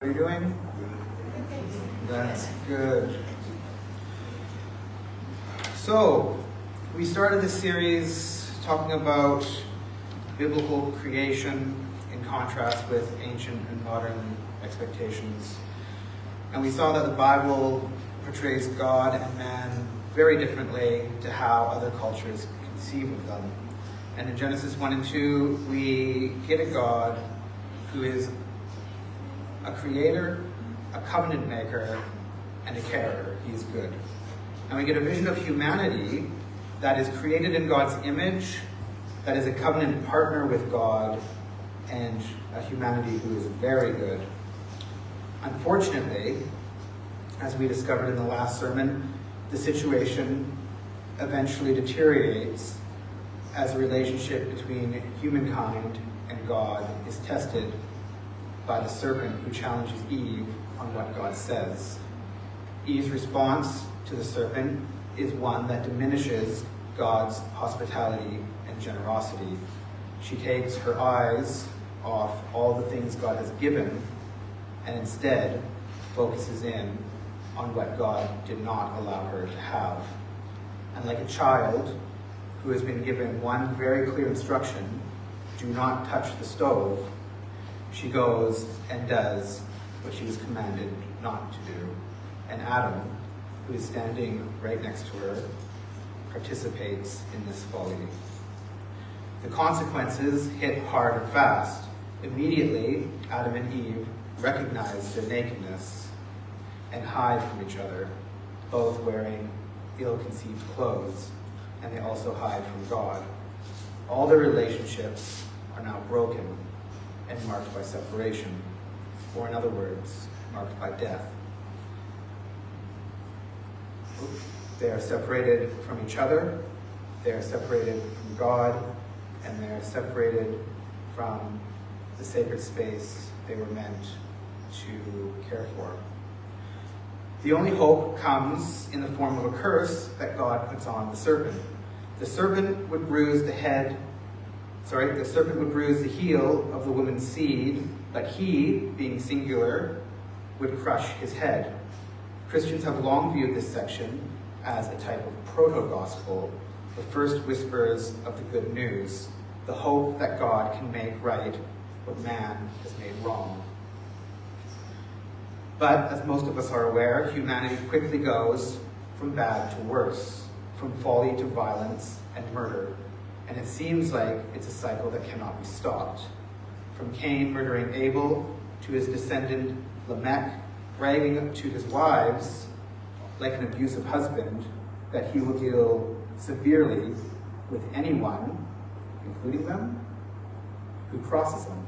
How are you doing? That's good. So, we started this series talking about biblical creation in contrast with ancient and modern expectations. And we saw that the Bible portrays God and man very differently to how other cultures conceive of them. And in Genesis 1 and 2, we get a God who is a creator, a covenant maker, and a carer. He is good. And we get a vision of humanity that is created in God's image, that is a covenant partner with God, and a humanity who is very good. Unfortunately, as we discovered in the last sermon, the situation eventually deteriorates as the relationship between humankind and God is tested by the serpent who challenges Eve on what God says. Eve's response to the serpent is one that diminishes God's hospitality and generosity. She takes her eyes off all the things God has given and instead focuses in on what God did not allow her to have. And like a child who has been given one very clear instruction, do not touch the stove, she goes and does what she was commanded not to do. And Adam, who is standing right next to her, participates in this folly. The consequences hit hard and fast. Immediately, Adam and Eve recognize their nakedness and hide from each other, both wearing ill-conceived clothes, and they also hide from God. All their relationships are now broken and marked by separation, or in other words, marked by death. They are separated from each other, they are separated from God, and they are separated from the sacred space they were meant to care for. The only hope comes in the form of a curse that God puts on the serpent. The serpent would bruise the heel of the woman's seed, but he, being singular, would crush his head. Christians have long viewed this section as a type of proto-gospel, the first whispers of the good news, the hope that God can make right what man has made wrong. But, as most of us are aware, humanity quickly goes from bad to worse, from folly to violence and murder. And it seems like it's a cycle that cannot be stopped. From Cain murdering Abel, to his descendant Lamech bragging to his wives, like an abusive husband, that he will deal severely with anyone, including them, who crosses him.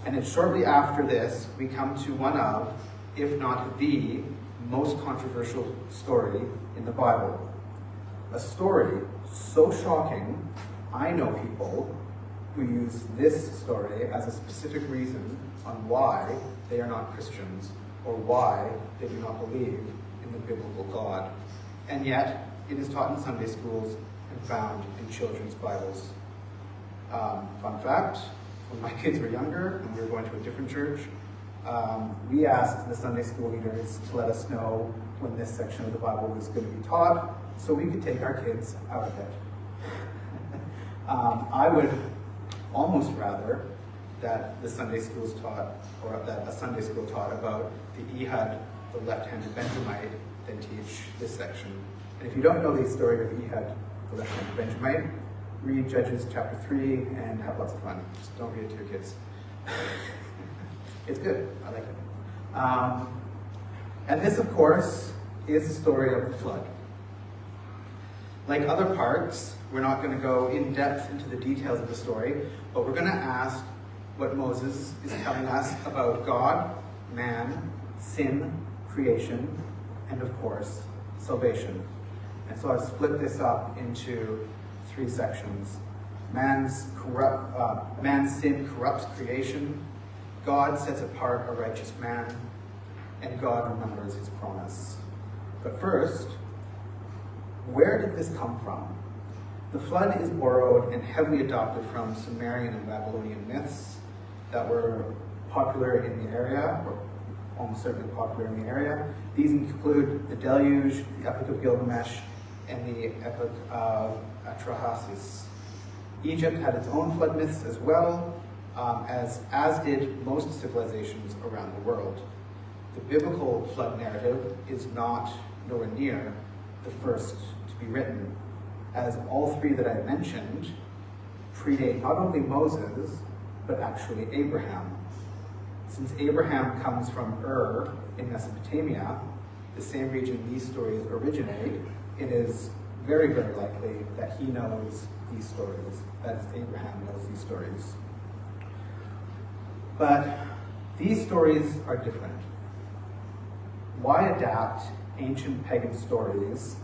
And it's shortly after this we come to one of, if not the, most controversial story in the Bible. A story so shocking, I know people who use this story as a specific reason on why they are not Christians or why they do not believe in the biblical God. And yet, it is taught in Sunday schools and found in children's Bibles. Fun fact, when my kids were younger and we were going to a different church, we asked the Sunday school leaders to let us know when this section of the Bible was going to be taught so we could take our kids out of it. I would almost rather that the Sunday schools taught, or that a Sunday school taught about the Ehud, the left-handed Benjamite, than teach this section. And if you don't know the story of Ehud, the left-handed Benjamite, read Judges chapter 3 and have lots of fun. Just don't read it to your kids. It's good. I like it. And this, of course, is the story of the flood. Like other parts, we're not going to go in depth into the details of the story, but we're going to ask what Moses is telling us about God, man, sin, creation, and of course, salvation. And so I've split this up into three sections. Man's sin corrupts creation, God sets apart a righteous man, and God remembers his promise. But first, where did this come from? The flood is borrowed and heavily adopted from Sumerian and Babylonian myths that were popular in the area, or almost certainly popular in the area. These include the Deluge, the Epic of Gilgamesh, and the Epic of Atrahasis. Egypt had its own flood myths as well, as did most civilizations around the world. The biblical flood narrative is not nowhere near the first to be written, as all three that I mentioned predate not only Moses, but actually Abraham. Since Abraham comes from Ur in Mesopotamia, the same region these stories originate, it is very, very likely that he knows these stories, that Abraham knows these stories. But these stories are different. Why adapt ancient pagan stories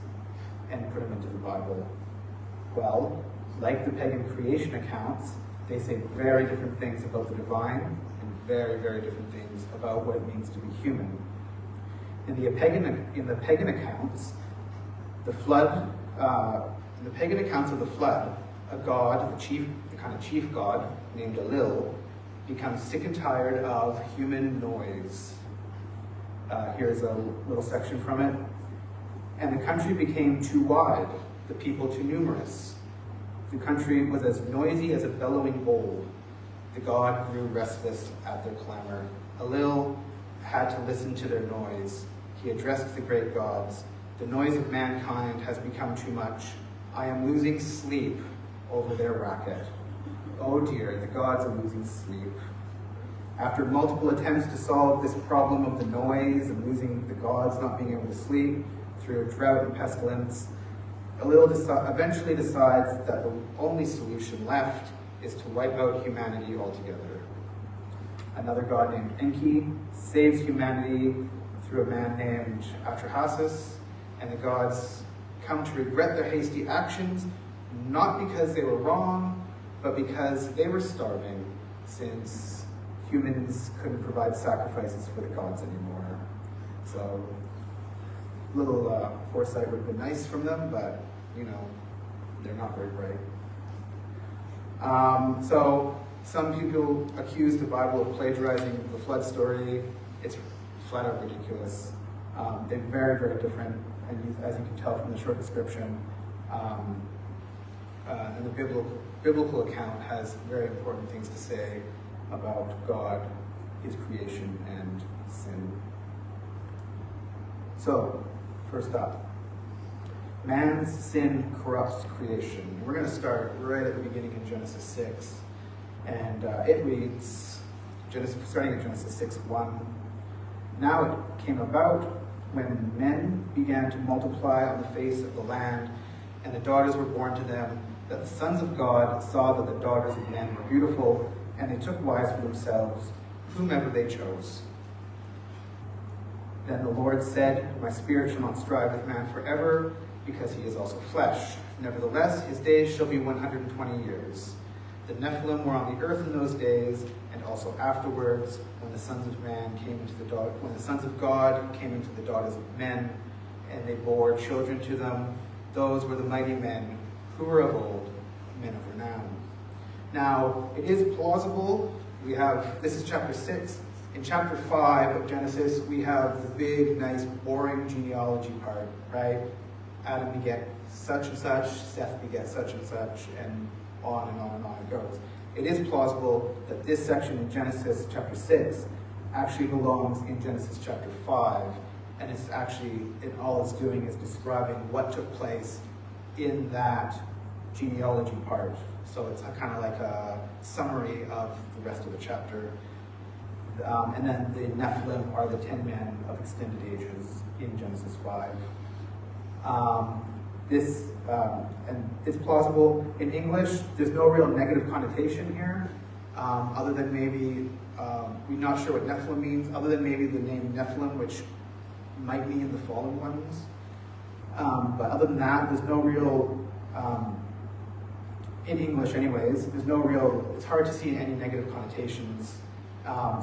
and put them into the Bible? Well, like the pagan creation accounts, they say very different things about the divine and very, very different things about what it means to be human. In the pagan accounts, the pagan accounts of the flood, a god, the kind of chief god named Elil, becomes sick and tired of human noise. Here's a little section from it. And the country became too wide, the people too numerous. The country was as noisy as a bellowing bull. The god grew restless at their clamor. Elil had to listen to their noise. He addressed the great gods. The noise of mankind has become too much. I am losing sleep over their racket. Oh dear, the gods are losing sleep. After multiple attempts to solve this problem of the noise and losing the gods not being able to sleep through a drought and pestilence, Elil eventually decides that the only solution left is to wipe out humanity altogether. Another god named Enki saves humanity through a man named Atrahasis, and the gods come to regret their hasty actions, not because they were wrong, but because they were starving, since humans couldn't provide sacrifices for the gods anymore. So, a little foresight would have been nice from them, but, they're not very bright. So, some people accuse the Bible of plagiarizing the flood story. It's flat out ridiculous. They're very, very different, and as you can tell from the short description, and the biblical account has very important things to say about God, his creation, and sin. So, first up, man's sin corrupts creation. We're going to start right at the beginning in Genesis 6, and it reads, starting at Genesis 6:1. Now it came about when men began to multiply on the face of the land, and the daughters were born to them, that the sons of God saw that the daughters of men were beautiful, and they took wives for themselves, whomever they chose. Then the Lord said, my spirit shall not strive with man forever, because he is also flesh. Nevertheless, his days shall be 120 years. The Nephilim were on the earth in those days, and also afterwards, when the sons of when the sons of God came into the daughters of men, and they bore children to them. Those were the mighty men who were of old, men of renown. Now, it is plausible. This is chapter 6. In chapter 5 of Genesis, we have the big, nice, boring genealogy part, right? Adam beget such and such, Seth beget such and such, and on and on and on it goes. It is plausible that this section in Genesis chapter 6 actually belongs in Genesis chapter 5, and it's actually, all it's doing is describing what took place in that genealogy part. So it's kind of like a summary of the rest of the chapter. And then the Nephilim are the 10 men of extended ages in Genesis 5. And it's plausible. In English, there's no real negative connotation here, other than maybe, we're not sure what Nephilim means, other than maybe the name Nephilim, which might mean the fallen ones. But other than that, there's no real, in English anyways, it's hard to see any negative connotations.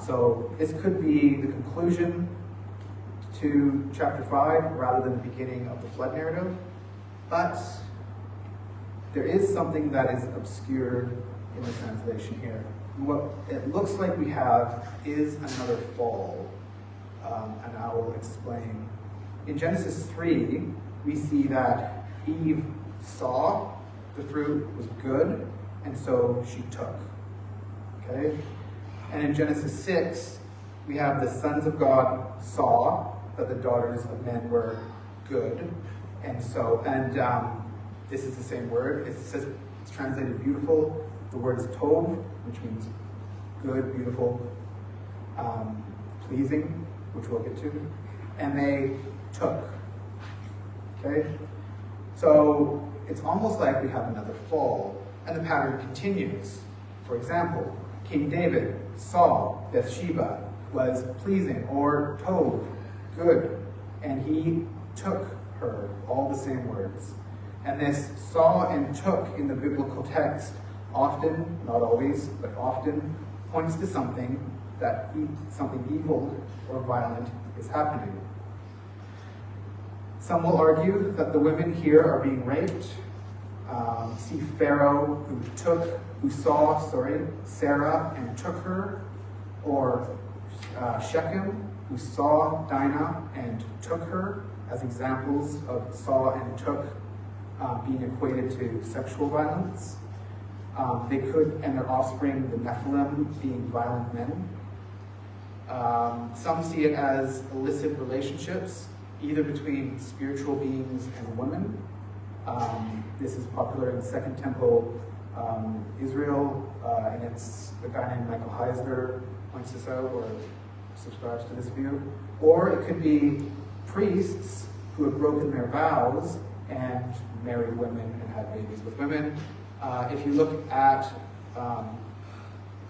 So this could be the conclusion to chapter 5 rather than the beginning of the flood narrative. But there is something that is obscured in the translation here. And what it looks like we have is another fall, and I will explain. In Genesis 3, we see that Eve saw the fruit was good, and so she took. Okay? And in Genesis 6, we have the sons of God saw that the daughters of men were good, and so, this is the same word. It says it's translated beautiful. The word is tov, which means good, beautiful, pleasing, which we'll get to. And they took. Okay? So it's almost like we have another fall, and the pattern continues. For example, King David saw Bathsheba was pleasing, or tov, good, and he took her, all the same words. And this saw and took in the biblical text often, not always, but often, points to something evil or violent is happening. Some will argue that the women here are being raped. See Pharaoh who saw Sarah and took her, or Shechem who saw Dinah and took her, as examples of saw and took being equated to sexual violence. They could, and their offspring, the Nephilim, being violent men. Some see it as illicit relationships, either between spiritual beings and women. This is popular in Second Temple Israel, and it's a guy named Michael Heisler points this out or subscribes to this view. Or it could be priests who have broken their vows and married women and had babies with women. If you look at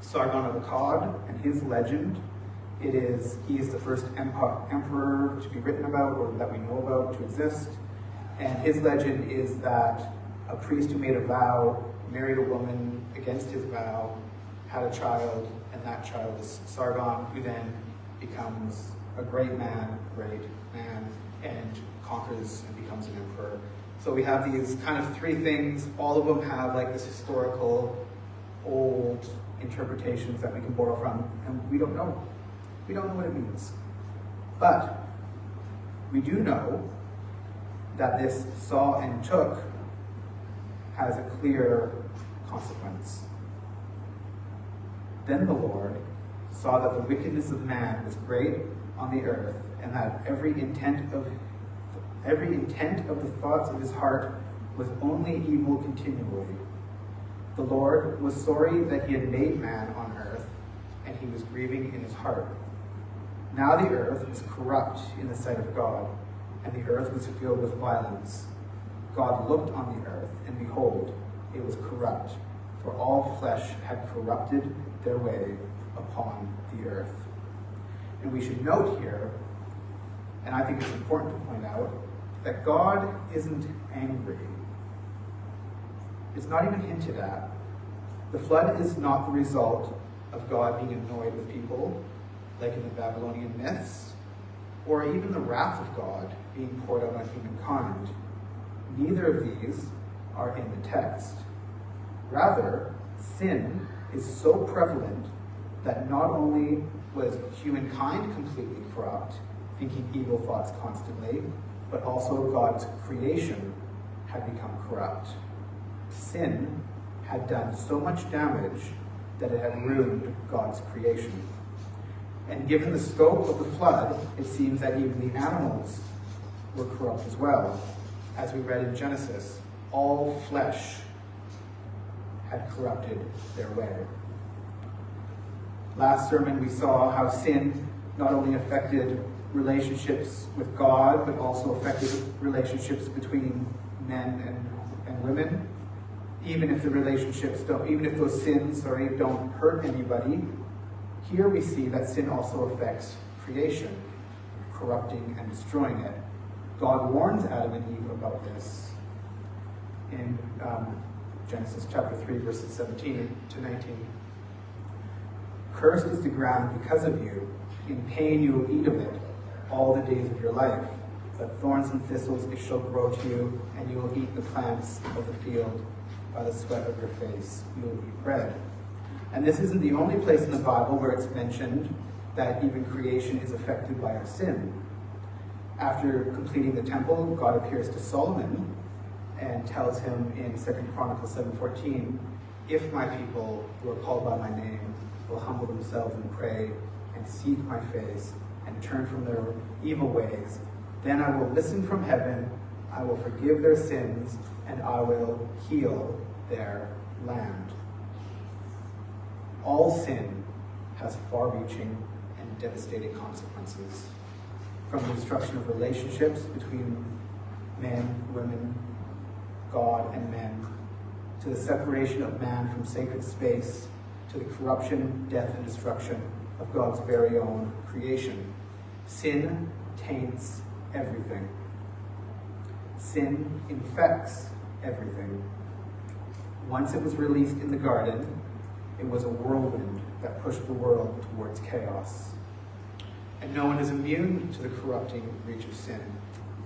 Sargon of Akkad and his legend, he is the first emperor to be written about, or that we know about to exist. And his legend is that a priest who made a vow married a woman against his vow, had a child, and that child is Sargon, who then becomes a great man, and conquers and becomes an emperor. So we have these kind of three things. All of them have like this historical, old interpretations that we can borrow from, and we don't know. We don't know what it means. But we do know that this saw and took has a clear consequence. Then the Lord saw that the wickedness of man was great on the earth, and that every intent of the thoughts of his heart was only evil continually. The Lord was sorry that he had made man on earth, and he was grieving in his heart. Now the earth was corrupt in the sight of God, and the earth was filled with violence. God looked on the earth, and behold, it was corrupt, for all flesh had corrupted their way upon the earth. And we should note here, and I think it's important to point out, that God isn't angry. It's not even hinted at. The flood is not the result of God being annoyed with people, like in the Babylonian myths, or even the wrath of God being poured out on humankind. Neither of these are in the text. Rather, sin is so prevalent that not only was humankind completely corrupt, thinking evil thoughts constantly, but also God's creation had become corrupt. Sin had done so much damage that it had ruined God's creation. And given the scope of the flood, it seems that even the animals were corrupt as well. As we read in Genesis, all flesh had corrupted their way. Last sermon we saw how sin not only affected relationships with God, but also affected relationships between men and women. Even if those sins don't hurt anybody, here we see that sin also affects creation, corrupting and destroying it. God warns Adam and Eve about this in Genesis chapter 3, verses 17 to 19. Cursed is the ground because of you. In pain you will eat of it all the days of your life. But thorns and thistles it shall grow to you, and you will eat the plants of the field. by the sweat of your face you'll eat bread. And this isn't the only place in the Bible where it's mentioned that even creation is affected by our sin. After completing the temple, God appears to Solomon and tells him in 2 Chronicles 7:14, if my people who are called by my name will humble themselves and pray and seek my face and turn from their evil ways, then I will listen from heaven, I will forgive their sins, and I will heal their land. All sin has far-reaching and devastating consequences, from the destruction of relationships between men, women, God, and men, to the separation of man from sacred space, to the corruption, death, and destruction of God's very own creation. Sin taints everything. Sin infects everything. Once it was released in the garden, it was a whirlwind that pushed the world towards chaos. And no one is immune to the corrupting reach of sin.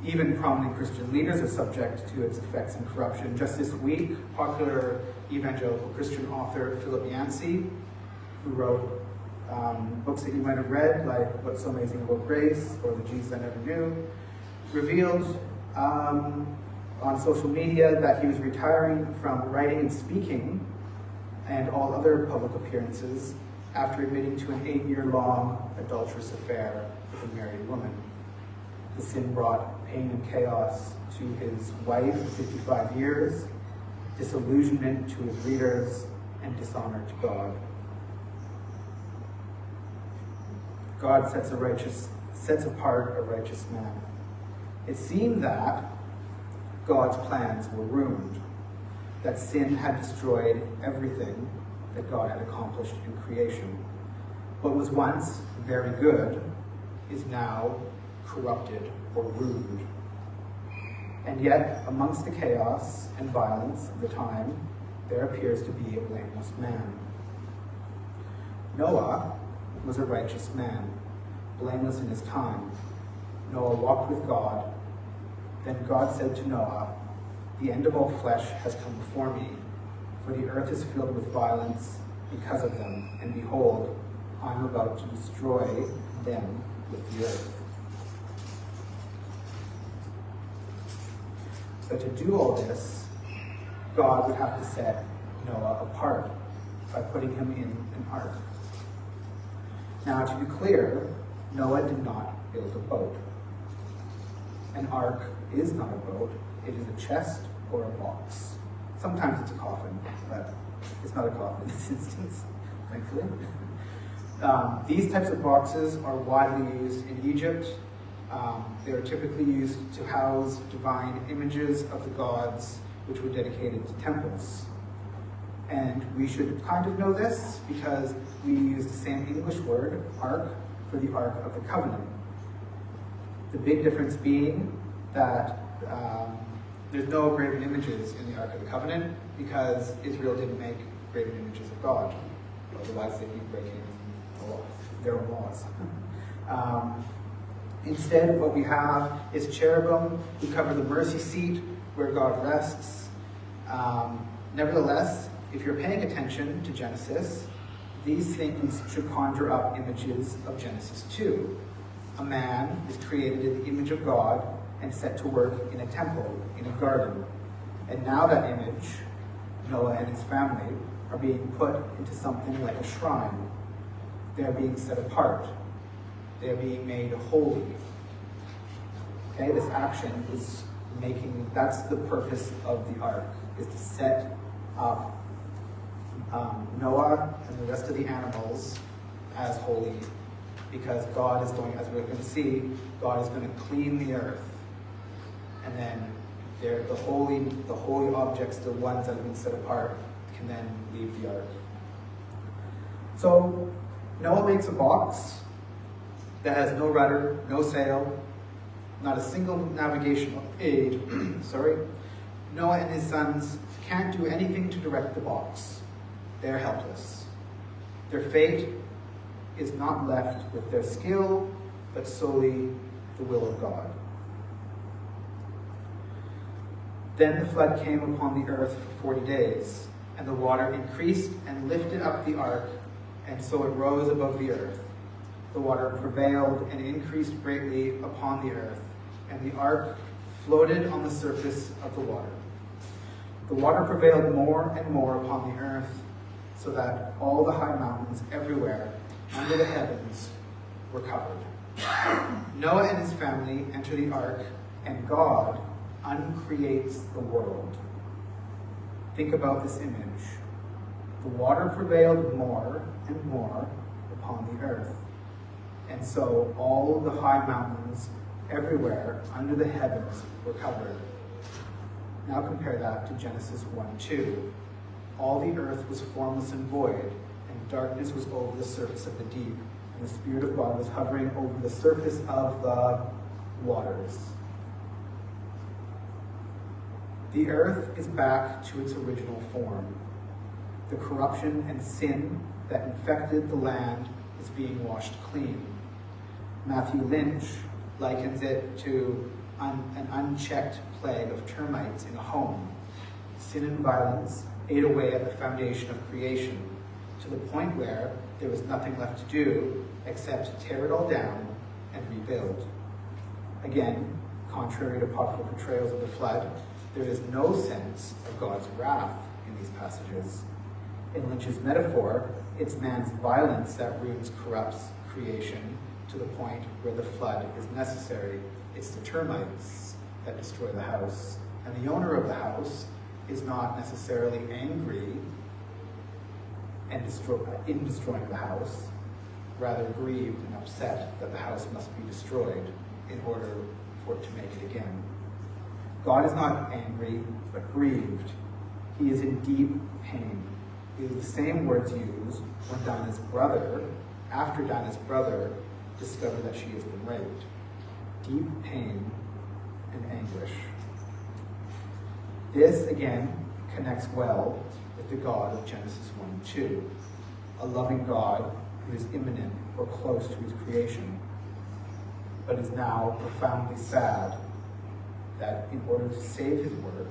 Even prominent Christian leaders are subject to its effects and corruption. Just this week, popular evangelical Christian author Philip Yancey, who wrote books that you might have read, like What's So Amazing About Grace or The Jesus I Never Knew, revealed on social media that he was retiring from writing and speaking and all other public appearances after admitting to an 8-year-long adulterous affair with a married woman. The sin brought pain and chaos to his wife of 55 years, disillusionment to his readers, and dishonor to God. God sets apart a righteous man. It seemed that God's plans were ruined, that sin had destroyed everything that God had accomplished in creation. What was once very good is now corrupted or ruined. And yet, amongst the chaos and violence of the time, there appears to be a blameless man. Noah was a righteous man, blameless in his time. Noah walked with God. Then God said to Noah, "The end of all flesh has come before me, for the earth is filled with violence because of them, and behold, I am about to destroy them with the earth." But to do all this, God would have to set Noah apart by putting him in an ark. Now, to be clear, Noah did not build a boat. An ark is not a boat. It is a chest or a box. Sometimes it's a coffin, but it's not a coffin in this instance, thankfully. These types of boxes are widely used in Egypt. They are typically used to house divine images of the gods which were dedicated to temples. And we should kind of know this because we use the same English word, ark, for the Ark of the Covenant. The big difference being that there's no graven images in the Ark of the Covenant because Israel didn't make graven images of God. Otherwise they'd be breaking their own laws. Instead, what we have is cherubim who cover the mercy seat where God rests. Nevertheless, if you're paying attention to Genesis, these things should conjure up images of Genesis 2. A man is created in the image of God and set to work in a temple, in a garden. And now that image, Noah and his family, are being put into something like a shrine. They are being set apart. They are being made holy. Okay, this action is that's the purpose of the ark, is to set up Noah and the rest of the animals as holy, because God is going, as we're going to see, God is going to clean the earth, and then the holy objects, the ones that have been set apart, can then leave the ark. So Noah makes a box that has no rudder, no sail, not a single navigational aid. Noah and his sons can't do anything to direct the box. They are helpless. Their fate is not left with their skill, but solely the will of God. Then the flood came upon the earth for 40 days, and the water increased and lifted up the ark, and so it rose above the earth. The water prevailed and increased greatly upon the earth, and the ark floated on the surface of the water. The water prevailed more and more upon the earth, so that all the high mountains everywhere under the heavens were covered. Noah and his family enter the ark, and God uncreates the world. Think about this image. The water prevailed more and more upon the earth, and so all the high mountains everywhere under the heavens were covered. Now compare that to Genesis 1:2. All the earth was formless and void, and darkness was over the surface of the deep, and the Spirit of God was hovering over the surface of the waters. The earth is back to its original form. The corruption and sin that infected the land is being washed clean. Matthew Lynch likens it to an unchecked plague of termites in a home. Sin and violence ate away at the foundation of creation, to the point where there was nothing left to do except tear it all down and rebuild. Again, contrary to popular portrayals of the flood, there is no sense of God's wrath in these passages. In Lynch's metaphor, it's man's violence that ruins, corrupts creation to the point where the flood is necessary. It's the termites that destroy the house, and the owner of the house is not necessarily angry in destroying the house, rather grieved and upset that the house must be destroyed in order for it to make it again. God is not angry, but grieved. He is in deep pain. These are the same words used when after Dinah's brother discovered that she has been raped. Deep pain and anguish. This, again, connects well with the God of Genesis 1:2, a loving God who is immanent or close to his creation, but is now profoundly sad that in order to save his work,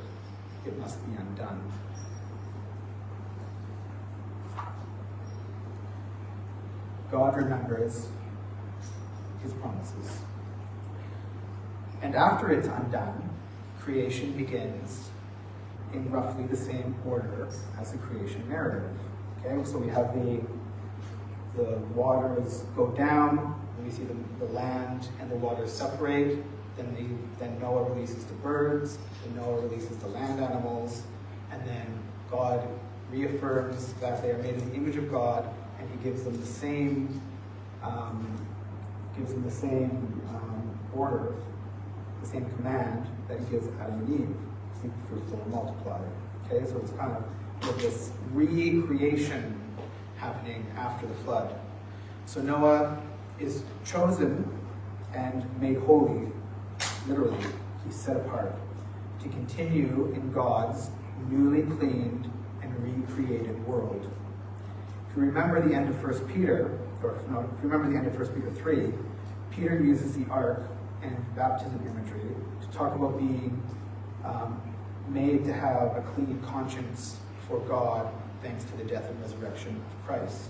it must be undone. God remembers his promises. And after it's undone, creation begins in roughly the same order as the creation narrative. Okay, so we have the waters go down, and we see the land and the waters separate, then Noah releases the birds, then Noah releases the land animals, and then God reaffirms that they are made in the image of God, and he gives them the same order, the same command that he gives Adam and Eve: seek fruitful and multiply. Okay, so it's kind of this recreation happening after the flood. So Noah is chosen and made holy, literally, he's set apart, to continue in God's newly cleaned and recreated world. If you remember the end of 1 Peter, if you remember the end of 1 Peter 3, Peter uses the ark and baptism imagery to talk about being made to have a clean conscience for God thanks to the death and resurrection of Christ.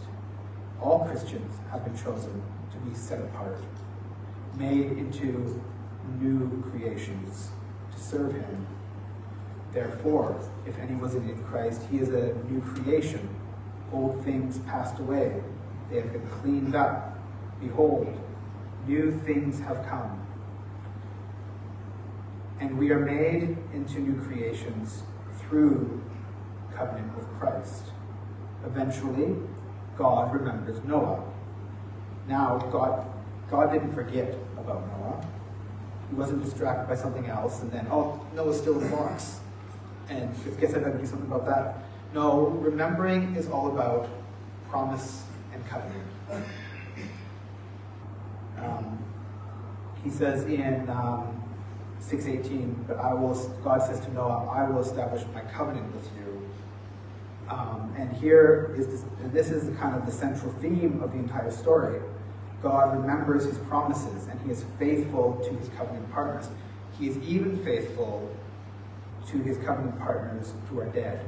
All Christians have been chosen to be set apart, made into new creations to serve him. Therefore, if anyone is in Christ, he is a new creation. Old things passed away. They have been cleaned up. Behold, new things have come. And we are made into new creations through covenant with Christ. Eventually, God remembers Noah. Now, God didn't forget about Noah. He wasn't distracted by something else, and then, Noah's still in the box, and I guess I better do something about that. No, remembering is all about promise and covenant. He says in 6:18, God says to Noah, I will establish my covenant with you. And here is this, and this is kind of the central theme of the entire story. God remembers his promises, and he is faithful to his covenant partners. He is even faithful to his covenant partners who are dead.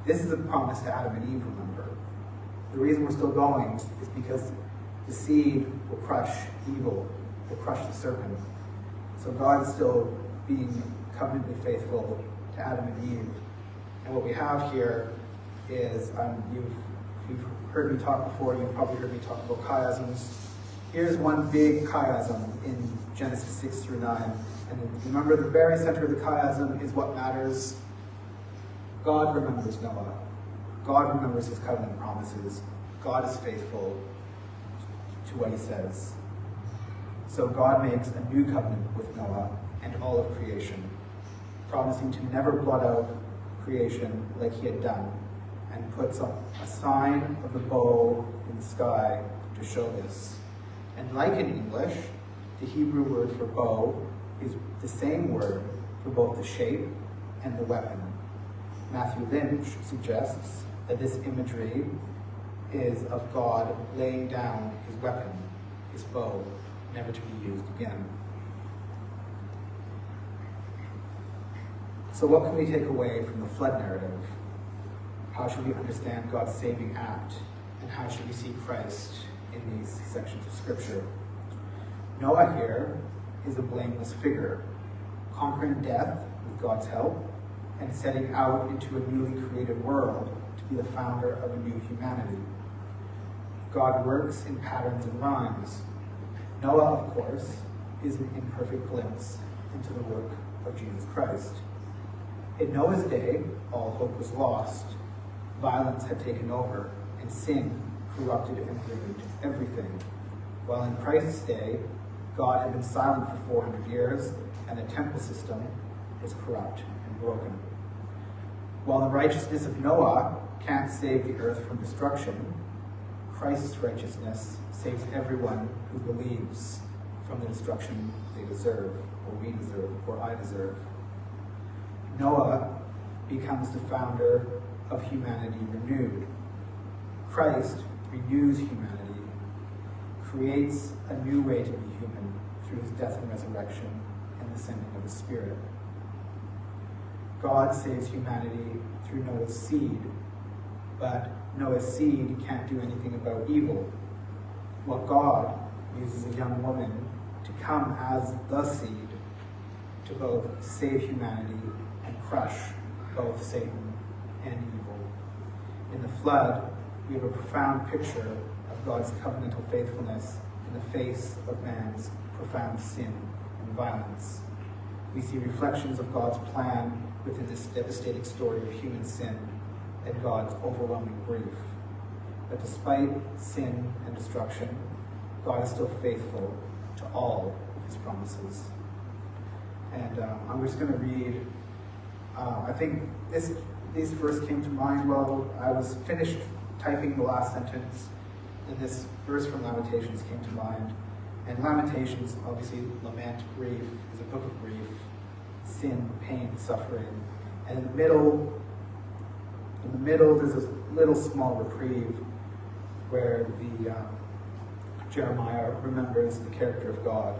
This is a promise to Adam and Eve, remember. The reason we're still going is because the seed will crush evil, will crush the serpent. So God is still being covenantly faithful to Adam and Eve. And what we have here is, you've heard me talk before, you've probably heard me talk about chiasms. Here's one big chiasm in Genesis 6 through 9. And remember, the very center of the chiasm is what matters. God remembers Noah. God remembers his covenant promises. God is faithful to what he says. So God makes a new covenant with Noah and all of creation, promising to never blot out creation like he had done, and puts up a sign of the bow in the sky to show this. And like in English, the Hebrew word for bow is the same word for both the shape and the weapon. Matthew Lynch suggests that this imagery is of God laying down his weapon, his bow, never to be used again. So what can we take away from the flood narrative? How should we understand God's saving act? And how should we see Christ in these sections of Scripture? Noah here is a blameless figure, conquering death with God's help and setting out into a newly created world to be the founder of a new humanity. God works in patterns and rhymes. Noah, of course, is an imperfect glimpse into the work of Jesus Christ. In Noah's day, all hope was lost. Violence had taken over, and sin corrupted and ruined everything. While in Christ's day, God had been silent for 400 years, and the temple system was corrupt and broken. While the righteousness of Noah can't save the earth from destruction, Christ's righteousness saves everyone who believes from the destruction they deserve, or we deserve, or I deserve. Noah becomes the founder of humanity renewed. Christ renews humanity, creates a new way to be human through his death and resurrection and the sending of the Spirit. God saves humanity through Noah's seed, but Noah's seed can't do anything about evil. Well, God uses a young woman to come as the seed to both save humanity and crush both Satan and evil. In the flood, we have a profound picture of God's covenantal faithfulness in the face of man's profound sin and violence. We see reflections of God's plan within this devastating story of human sin and God's overwhelming grief. But despite sin and destruction, God is still faithful to all of his promises. And I'm just going to read, I think these verse came to mind while I was finished typing the last sentence, and this verse from Lamentations came to mind. And Lamentations, obviously, lament, grief, is a book of grief, sin, pain, suffering. And in the middle, there's this little small reprieve where the Jeremiah remembers the character of God.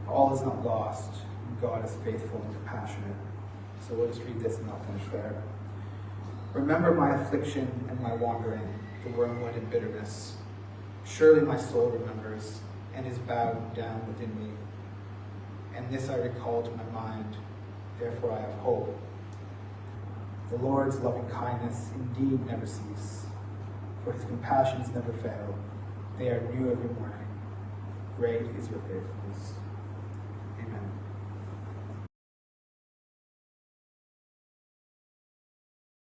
All is not lost. God is faithful and compassionate. So we'll just read this and I'll finish there. Remember my affliction and my wandering, the wormwood and bitterness. Surely my soul remembers and is bowed down within me. And this I recall to my mind, therefore I have hope. The Lord's loving kindness indeed never cease, for his compassions never fail. They are new every morning. Great is your faithfulness.